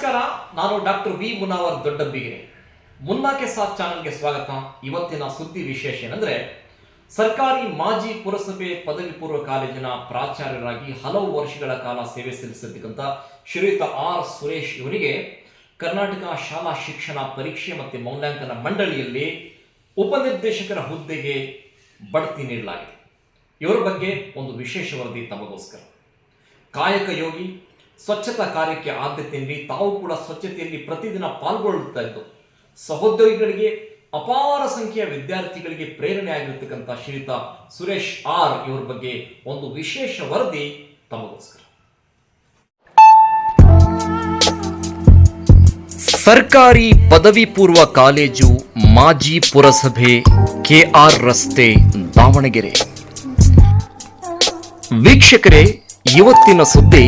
ನಮಸ್ಕಾರ, ನಾನು doctor V Munawar ದೊಡ್ಡಬ್ಬಿಗೆರೆ. ಮುನ್ನಾಕೆ ಸಾಥ್ ಚಾನಲ್ಗೆ ಸ್ವಾಗತ. ಇವತ್ತಿನ ಸುದ್ದಿ ವಿಶೇಷ ಏನಂದ್ರೆ, ಸರ್ಕಾರಿ ಮಾಜಿ ಪುರಸಭೆ ಪದವಿ ಪೂರ್ವ ಕಾಲೇಜಿನ ಪ್ರಾಚಾರ್ಯರಾಗಿ ಹಲವು ವರ್ಷಗಳ ಕಾಲ ಸೇವೆ ಸಲ್ಲಿಸಿರ್ತಕ್ಕಂಥ ಶ್ರೀಯುತ ಆರ್ ಸುರೇಶ್ ಇವರಿಗೆ ಕರ್ನಾಟಕ ಶಾಲಾ ಶಿಕ್ಷಣ ಪರೀಕ್ಷೆ ಮತ್ತು ಮೌಲ್ಯಾಂಕನ ಮಂಡಳಿಯಲ್ಲಿ ಉಪನಿರ್ದೇಶಕರ ಹುದ್ದೆಗೆ ಬಡ್ತಿ ನೀಡಲಾಗಿದೆ. ಇವರ ಬಗ್ಗೆ ಒಂದು ವಿಶೇಷ ವರದಿ ತಮಗೋಸ್ಕರ. ಕಾಯಕ ಯೋಗಿ, ಸ್ವಚ್ಛತಾ ಕಾರ್ಯಕ್ಕೆ ಆದ್ಯತೆ ನೀಡಿ ತಾವು ಕೂಡ ಸ್ವಚ್ಛತೆಯಲ್ಲಿ ಪ್ರತಿದಿನ ಪಾಲ್ಗೊಳ್ಳುತ್ತಾ ಇದ್ದು ಸಹೋದ್ಯೋಗಿಗಳಿಗೆ, ಅಪಾರ ಸಂಖ್ಯೆಯ ವಿದ್ಯಾರ್ಥಿಗಳಿಗೆ ಪ್ರೇರಣೆ ಆಗಿರತಕ್ಕಂಥ ಶ್ರೀಯುತ ಸುರೇಶ್ ಆರ್ ಇವರ ಬಗ್ಗೆ ಒಂದು ವಿಶೇಷ ವರದಿ ತಮಗೋಸ್ಕರ. ಸರ್ಕಾರಿ ಪದವಿ ಪೂರ್ವ ಕಾಲೇಜು ಮಾಜಿ ಪುರಸಭೆ, ಕೆಆರ್ ರಸ್ತೆ, ದಾವಣಗೆರೆ. ವೀಕ್ಷಕರೇ, ಇವತ್ತಿನ ಸುದ್ದಿ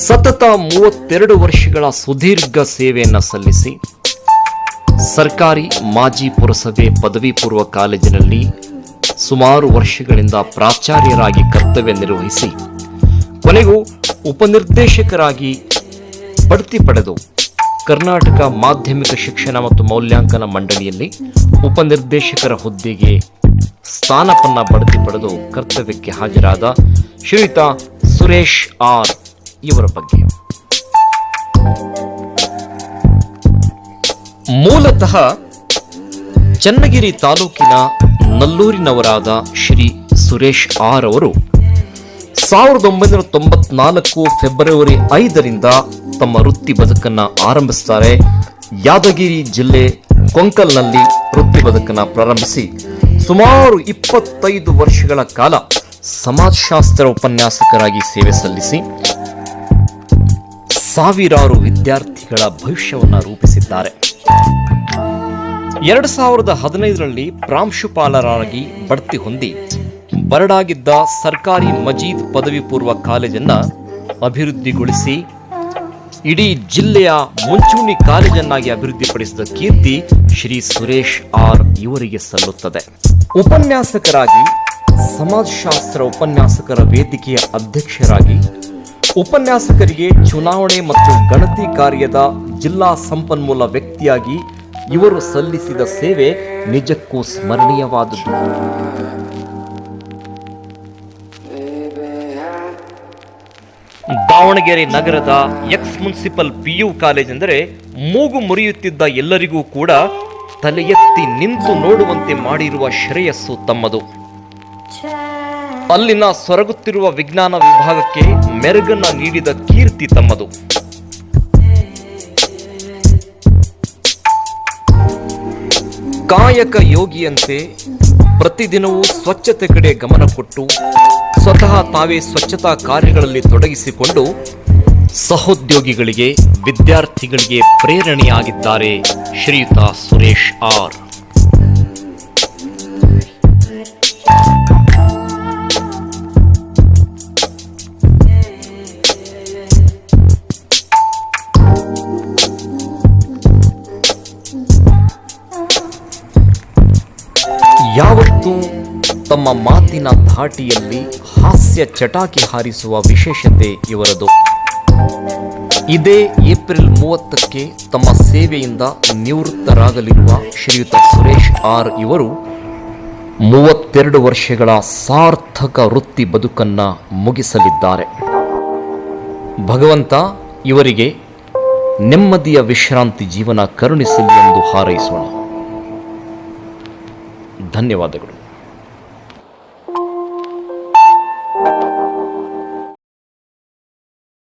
ಸತತ 32 ವರ್ಷಗಳ ಸುದೀರ್ಘ ಸೇವೆಯನ್ನು ಸಲ್ಲಿಸಿ ಸರ್ಕಾರಿ ಮಾಜಿ ಪುರಸಭೆ ಪದವಿ ಪೂರ್ವ ಕಾಲೇಜಿನಲ್ಲಿ ಸುಮಾರು ವರ್ಷಗಳಿಂದ ಪ್ರಾಚಾರ್ಯರಾಗಿ ಕರ್ತವ್ಯ ನಿರ್ವಹಿಸಿ ಕೊನೆಗೂ ಉಪನಿರ್ದೇಶಕರಾಗಿ ಬಡ್ತಿ ಪಡೆದು ಕರ್ನಾಟಕ ಮಾಧ್ಯಮಿಕ ಶಿಕ್ಷಣ ಮತ್ತು ಮೌಲ್ಯಾಂಕನ ಮಂಡಳಿಯಲ್ಲಿ ಉಪನಿರ್ದೇಶಕರ ಹುದ್ದೆಗೆ ಸ್ಥಾನಪನ್ನ ಬಡ್ತಿ ಪಡೆದು ಕರ್ತವ್ಯಕ್ಕೆ ಹಾಜರಾದ ಶ್ರೀಯುತ ಸುರೇಶ್ ಆರ್ ಇವರ ಬಗ್ಗೆ. ಮೂಲತಃ ಚನ್ನಗಿರಿ ತಾಲೂಕಿನ ನಲ್ಲೂರಿನವರಾದ ಶ್ರೀ ಸುರೇಶ್ ಆರ್ ಅವರು 1994 ಫೆಬ್ರವರಿ 5ರಿಂದ ತಮ್ಮ ವೃತ್ತಿ ಬದುಕನ್ನು ಆರಂಭಿಸುತ್ತಾರೆ. ಯಾದಗಿರಿ ಜಿಲ್ಲೆ ಕೊಂಕಲ್ನಲ್ಲಿ ವೃತ್ತಿ ಬದುಕನ್ನು ಪ್ರಾರಂಭಿಸಿ ಸುಮಾರು 25 ವರ್ಷಗಳ ಕಾಲ ಸಮಾಜಶಾಸ್ತ್ರ ಉಪನ್ಯಾಸಕರಾಗಿ ಸೇವೆ ಸಲ್ಲಿಸಿ ಸಾವಿರಾರು ವಿದ್ಯಾರ್ಥಿಗಳ ಭವಿಷ್ಯವನ್ನು ರೂಪಿಸಿದ್ದಾರೆ. 2015ರಲ್ಲಿ ಪ್ರಾಂಶುಪಾಲರಾಗಿ ಬಡ್ತಿ ಹೊಂದಿ ಬರಡಾಗಿದ್ದ ಸರ್ಕಾರಿ ಮಜೀದ್ ಪದವಿ ಪೂರ್ವ ಕಾಲೇಜನ್ನು ಅಭಿವೃದ್ಧಿಗೊಳಿಸಿ ಇಡೀ ಜಿಲ್ಲೆಯ ಮುಂಚೂಣಿ ಕಾಲೇಜನ್ನಾಗಿ ಅಭಿವೃದ್ಧಿಪಡಿಸಿದ ಕೀರ್ತಿ ಶ್ರೀ ಸುರೇಶ್ ಆರ್ ಇವರಿಗೆ ಸಲ್ಲುತ್ತದೆ. ಉಪನ್ಯಾಸಕರಾಗಿ ಸಮಾಜಶಾಸ್ತ್ರ ಉಪನ್ಯಾಸಕರ ವೇದಿಕೆಯ ಅಧ್ಯಕ್ಷರಾಗಿ ಉಪನ್ಯಾಸಕರಿಗೆ ಚುನಾವಣೆ ಮತ್ತು ಗಣತಿ ಕಾರ್ಯದ ಜಿಲ್ಲಾ ಸಂಪನ್ಮೂಲ ವ್ಯಕ್ತಿಯಾಗಿ ಇವರು ಸಲ್ಲಿಸಿದ ಸೇವೆ ನಿಜಕ್ಕೂ ಸ್ಮರಣೀಯವಾದುದು. ದಾವಣಗೆರೆ ನಗರದ ಎಕ್ಸ್ ಮುನ್ಸಿಪಲ್ PU ಕಾಲೇಜ್ ಎಂದರೆ ಮೂಗು ಮುರಿಯುತ್ತಿದ್ದ ಎಲ್ಲರಿಗೂ ಕೂಡ ತಲೆ ಎತ್ತಿ ನಿಂತು ನೋಡುವಂತೆ ಮಾಡಿರುವ ಶ್ರೇಯಸ್ಸು ತಮ್ಮದು. ಅಲ್ಲಿನ ಸೊರಗುತ್ತಿರುವ ವಿಜ್ಞಾನ ವಿಭಾಗಕ್ಕೆ ಮೆರುಗನ್ನ ನೀಡಿದ ಕೀರ್ತಿ ತಮ್ಮದು. ಕಾಯಕ ಯೋಗಿಯಂತೆ ಪ್ರತಿದಿನವೂ ಸ್ವಚ್ಛತೆ ಕಡೆ ಗಮನ ಕೊಟ್ಟು ಸ್ವತಃ ತಾವೇ ಸ್ವಚ್ಛತಾ ಕಾರ್ಯಗಳಲ್ಲಿ ತೊಡಗಿಸಿಕೊಂಡು ಸಹೋದ್ಯೋಗಿಗಳಿಗೆ, ವಿದ್ಯಾರ್ಥಿಗಳಿಗೆ ಪ್ರೇರಣೆಯಾಗಿದ್ದಾರೆ ಶ್ರೀಯುತ ಸುರೇಶ್ ಆರ್. ಯಾವತ್ತೂ ತಮ್ಮ ಮಾತಿನ ಧಾಟಿಯಲ್ಲಿ ಹಾಸ್ಯ ಚಟಾಕಿ ಹಾರಿಸುವ ವಿಶೇಷತೆ ಇವರದು. ಇದೇ ಏಪ್ರಿಲ್ 30ಕ್ಕೆ ತಮ್ಮ ಸೇವೆಯಿಂದ ನಿವೃತ್ತರಾಗಲಿರುವ ಶ್ರೀಯುತ ಸುರೇಶ್ ಆರ್ ಇವರು 32 ವರ್ಷಗಳ ಸಾರ್ಥಕ ವೃತ್ತಿ ಬದುಕನ್ನು ಮುಗಿಸಲಿದ್ದಾರೆ. ಭಗವಂತ ಇವರಿಗೆ ನೆಮ್ಮದಿಯ ವಿಶ್ರಾಂತಿ ಜೀವನ ಕರುಣಿಸಲಿ ಎಂದು ಹಾರೈಸೋಣ. ಧನ್ಯವಾದಗಳು.